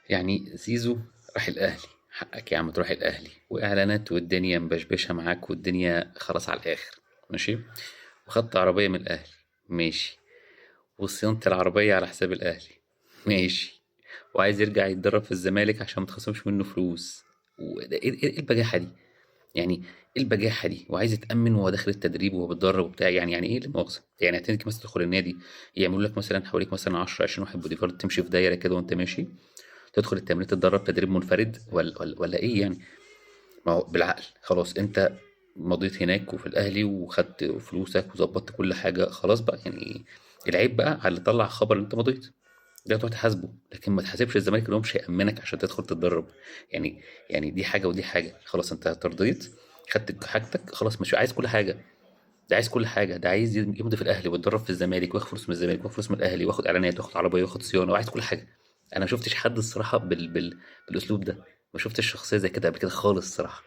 يعني زيزو راح الاهلي، حقك يا عم تروح الاهلي، واعلانات والدنيا مبشبشه معاك والدنيا خلاص على الاخر. ماشي. وخدت عربيه من الاهلي. ماشي. وصيانة العربية على حساب الأهلي. ماشي. وعايز يرجع يتدرب في الزمالك عشان ما تخصمش منه فلوس. وده إيه البجاحة دي؟ يعني ايه البجاحة دي؟ وعايز يتأمن وهو داخل التدريب وهو بيتدرب وبتاع، يعني ايه لا مؤاخذة؟ يعني هتنزل مثلا تدخل النادي، يعملوا لك مثلا حواليك مثلا 10 20 واحد بودي جارد، تمشي في دايرة كده وانت ماشي، تدخل التمرين تتدرب تدريب منفرد ولا ايه يعني؟ ما هو بالعقل خلاص انت مضيت هناك وفي الاهلي وخدت فلوسك وظبطت كل حاجه، خلاص بقى يعني. العيب بقى على اللي طلع خبر ان انت مضيت، ده تروح تحاسبه، لكن ما تحاسبش الزمالك اللي هو مش هيأمنك عشان تدخل تتدرب. يعني يعني دي حاجه ودي حاجه، خلاص انت ترضيت، خدت حاجتك خلاص، مش عايز كل حاجه. ده عايز كل حاجه، ده عايز يمضي في الاهلي ويتدرب في الزمالك وياخد فلوس من الزمالك وياخد فلوس من الاهلي وياخد اعلانات وياخد عربيه وياخد صيانه وعايز كل حاجه. انا ما شفتش حد الصراحه بالاسلوب ده، ما شفتش شخصيه زي كده قبل كده خالص الصراحه.